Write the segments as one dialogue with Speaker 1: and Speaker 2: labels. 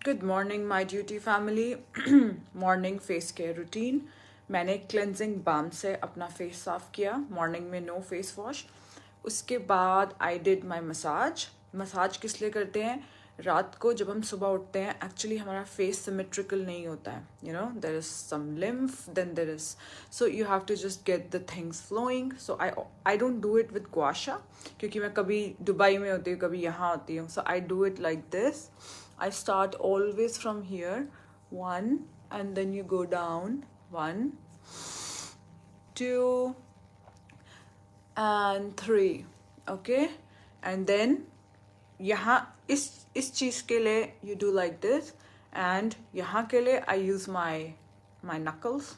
Speaker 1: Good morning my duty family. Morning face care routine. मैंने cleansing balm से अपना face साफ किया मॉर्निंग में, नो फेस वॉश। उसके बाद I did my massage. Massage किस लिए करते हैं? रात को जब हम सुबह उठते हैं, एक्चुअली हमारा फेस सिमेट्रिकल नहीं होता है, you know, there is some lymph, then there is, so you have to just get the things flowing. So I don't do it with gua sha, क्योंकि मैं कभी दुबई में होती हूँ, कभी यहाँ होती हूँ। So I do it like this. I start always from here, one, and then you go down, one, two, and three, okay? And then यहाँ इस चीज़ के लिए you do like this, and यहाँ के लिए I use my knuckles,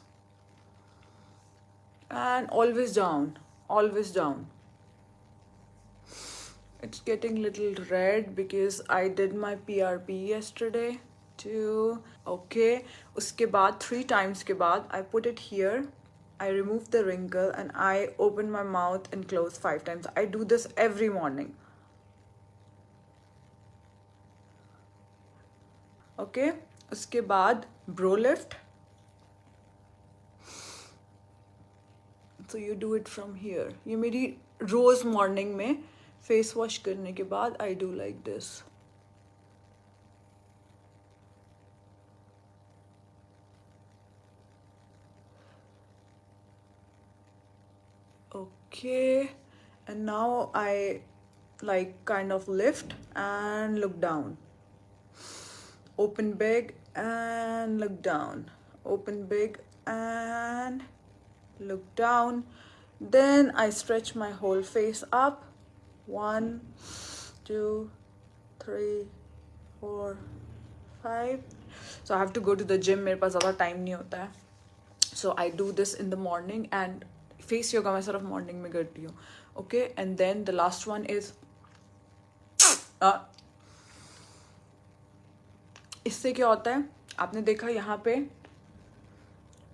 Speaker 1: and always down, always down. It's getting little red because I did my PRP yesterday too. Okay. उसके बाद 3 times के बाद I put it here. I remove the wrinkle and I open my mouth and close 5 times. I do this every morning. Okay. उसके बाद bro lift. So you do it from here. ये मेरी रोज morning में face wash करने के बाद I do like this. Okay, and now I like kind of lift and look down. Open big and look down. Open big and look down. Then I stretch my whole face up. 1, 2, 3, 4, 5. So I have to go to the gym. मेरे पास ज़्यादा time नहीं होता है. So I do this in the morning, and face yoga मैं सिर्फ morning में करती हूँ. Okay, and then the last one is, इससे क्या होता है आपने देखा यहाँ पे,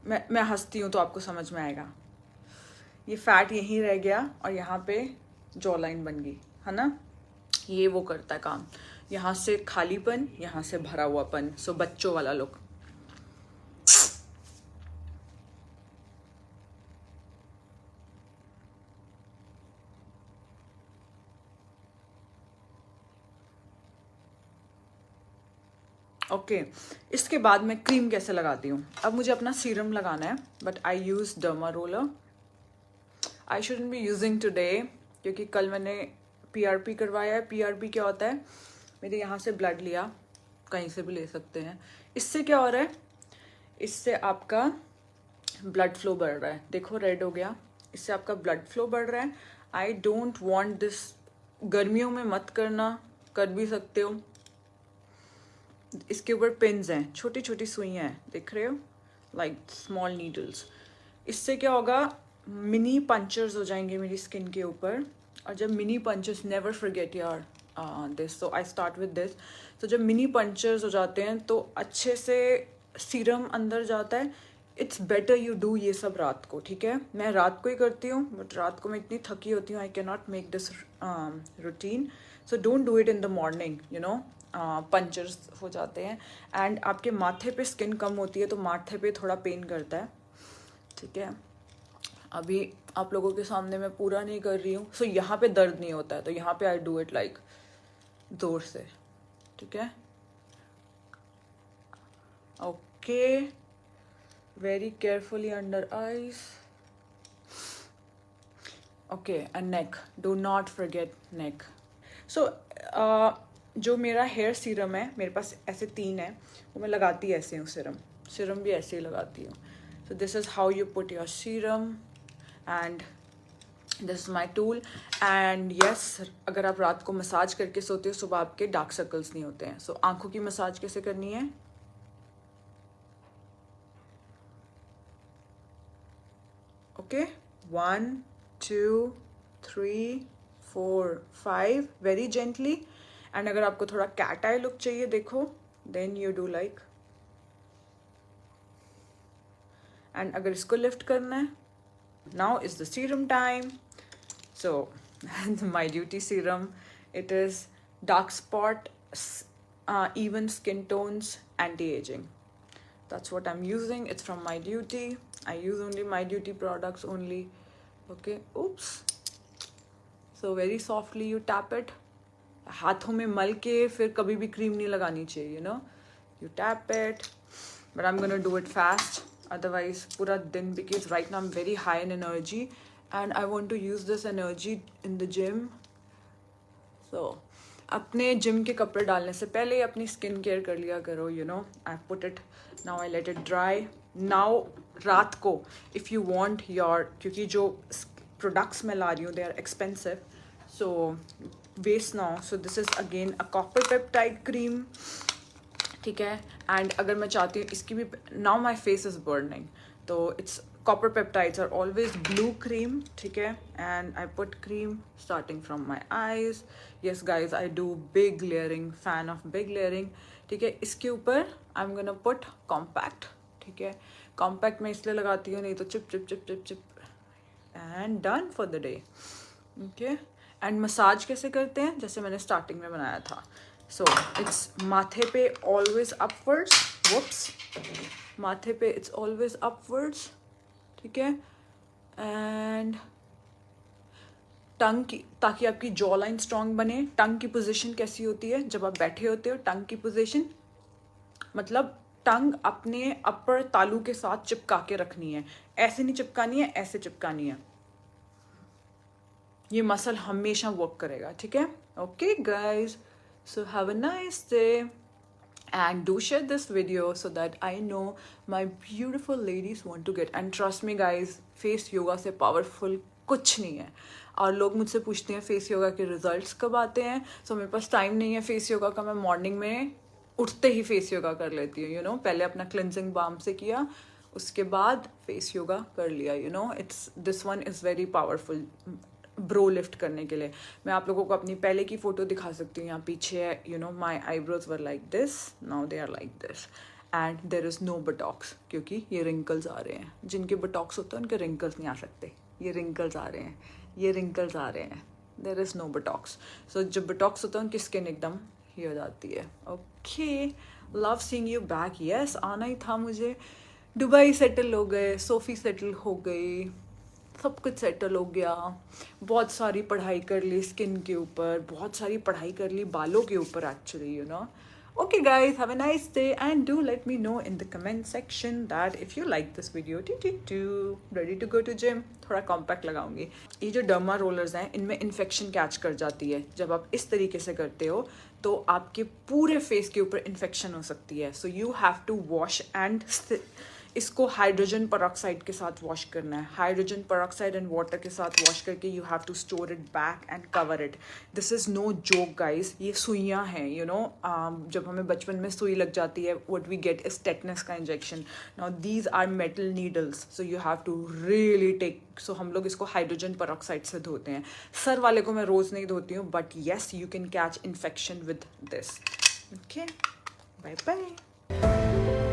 Speaker 1: मैं हंसती हूँ तो आपको समझ में आएगा. ये फैट यहीं रह गया और यहाँ पे जॉ लाइन बन गई है ना. ये वो करता है काम, यहाँ से खालीपन, यहाँ से भरा हुआपन. सो बच्चों वाला लुक. ओके, इसके बाद मैं क्रीम कैसे लगाती हूँ. अब मुझे अपना सीरम लगाना है, but I use derma roller. I shouldn't be using today, क्योंकि कल मैंने पीआरपी करवाया है. पीआरपी क्या होता है, मेरे यहाँ से ब्लड लिया, कहीं से भी ले सकते हैं. इससे क्या हो रहा है, इससे आपका ब्लड फ्लो बढ़ रहा है. देखो रेड हो गया, इससे आपका ब्लड फ्लो बढ़ रहा है. I don't want this. गर्मियों में मत करना, कर भी सकते हो. इसके ऊपर पिन्स हैं, छोटी छोटी सुइयाँ हैं, देख रहे हो, लाइक स्मॉल नीडल्स. इससे क्या होगा, मिनी पंचर्स हो जाएंगे मेरी स्किन के ऊपर. और जब mini punchers, never forget your this, so I start with this. तो जब मिनी पंचर्स हो जाते हैं तो अच्छे से सीरम अंदर जाता है. इट्स बेटर यू डू ये सब रात को, ठीक है. मैं रात को ही करती हूँ, बट रात को मैं इतनी थकी होती हूँ, I can not make this routine. So don't do it in the morning, you know. Punchers हो जाते हैं, एंड आपके माथे पे स्किन कम होती है, तो माथे पे थोड़ा पेन करता है, ठीक है. अभी आप लोगों के सामने मैं पूरा नहीं कर रही हूँ. सो यहाँ पे दर्द नहीं होता है, तो यहाँ पे आई डू इट लाइक जोर से, ठीक है. Okay, very carefully under eyes. Okay, and neck, do not forget neck. So जो मेरा हेयर सीरम है, मेरे पास ऐसे 3 है, वो मैं लगाती ऐसे हूँ. सीरम भी ऐसे ही लगाती हूँ. So this is how you put your serum, and this is my tool. And yes, अगर आप रात को मसाज करके सोते हो, सुबह आपके डार्क सर्कल्स नहीं होते हैं. सो आंखों की मसाज कैसे करनी है, ओके. 1, 2, 3, 4, 5, very gently. एंड अगर आपको थोड़ा कैट आई लुक चाहिए, देखो, then you do like. And अगर इसको लिफ्ट करना है, now is the serum time. So my duty serum, it is dark spot even skin tones, anti-aging. That's what I'm using. It's from My Duty. I use only My Duty products only. Okay, oops. So very softly you tap it. हाथों में मल के फिर कभी भी cream नहीं लगानी चाहिए, you know. You tap it. But I'm gonna do it fast. Otherwise, पूरा दिन, because right now I'm very high in energy and I want to use this energy in the gym. So, अपने gym के कपड़े डालने से पहले अपनी skin care कर लिया करो, you know. I put it, now I let it dry. Now, रात को, if you want your, क्योंकि जो products मैं ला रही हूँ, they are expensive. So, waste now. So, this is again a copper peptide cream. ठीक है, एंड अगर मैं चाहती हूँ इसकी भी, now my face is burning, तो it's copper peptides are always blue cream. ठीक है, and I put cream starting from my eyes. Yes guys, I do big layering, fan of big layering. ठीक है, इसके ऊपर I am gonna put compact. ठीक है, compact मैं इसलिए लगाती हूँ, नहीं तो chip chip chip chip chip, and done for the day. Okay, and massage कैसे करते हैं, जैसे मैंने स्टार्टिंग में बनाया था. So it's माथे पे always upwards. Whoops. माथे पे it's always upwards. ठीक है, and टंग की, ताकि आपकी जॉ लाइन स्ट्रॉन्ग बने. टंग की पोजीशन कैसी होती है, जब आप बैठे होते हो, टंग की पोजीशन मतलब टंग अपने अपर तालू के साथ चिपका के रखनी है. ऐसे नहीं चिपकानी है, ऐसे चिपकानी है. ये मसल हमेशा वर्क करेगा. ठीक है, okay guys. So have a nice day and do share this video so that I know my beautiful ladies want to get. And trust me guys, face yoga से powerful कुछ नहीं है. और लोग मुझसे पूछते हैं फेस योगा के रिजल्ट्स कब आते हैं. सो मेरे पास टाइम नहीं है फेस योगा का. मैं मॉर्निंग में उठते ही फेस योगा कर लेती हूँ, यू नो. पहले अपना क्लिनजिंग बाम से किया, उसके बाद फेस योगा कर लिया, you know. It's this one is very powerful bro lift करने के लिए. मैं आप लोगों को अपनी पहले की फोटो दिखा सकती हूँ. यहाँ पीछे है, you know, my eyebrows were like this, now they are like this, and there is no botox, क्योंकि ये रिंकल्स आ रहे हैं. जिनके बटॉक्स होते हैं उनके रिंकल्स नहीं आ सकते. ये रिंकल्स आ रहे हैं, ये रिंकल्स आ रहे हैं. There is no botox. So जब बटॉक्स होता है उनकी स्किन एकदम ही हो जाती है. Okay, love seeing you back. Yes, आना ही था मुझे. दुबई सेटल हो गए, सोफ़ी सेटल हो गई, सब कुछ सेटल हो गया. बहुत सारी पढ़ाई कर ली स्किन के ऊपर, बहुत सारी पढ़ाई कर ली बालों के ऊपर actually, you know. Okay guys, have a nice day and do let me know in the comment section that if you like this video. Ready to go to gym. थोड़ा कॉम्पैक्ट लगाऊंगी. ये जो डर्मा रोलर्स हैं, इनमें infection catch कर जाती है. जब आप इस तरीके से करते हो तो आपके पूरे फेस के ऊपर इन्फेक्शन हो सकती है. So you have to wash and इसको हाइड्रोजन पेरोक्साइड के साथ वॉश करना है. हाइड्रोजन पेरोक्साइड एंड वाटर के साथ वॉश करके you have to store it back and cover it. This is no joke guys. ये सुइयाँ हैं, यू नो. जब हमें बचपन में सुई लग जाती है, what we get is tetanus का injection. Now these are metal needles, so you have to really take. So हम लोग इसको हाइड्रोजन पेरोक्साइड से धोते हैं. सर वाले को मैं रोज़ नहीं धोती हूँ, but yes, you can catch infection with this. Okay, bye bye.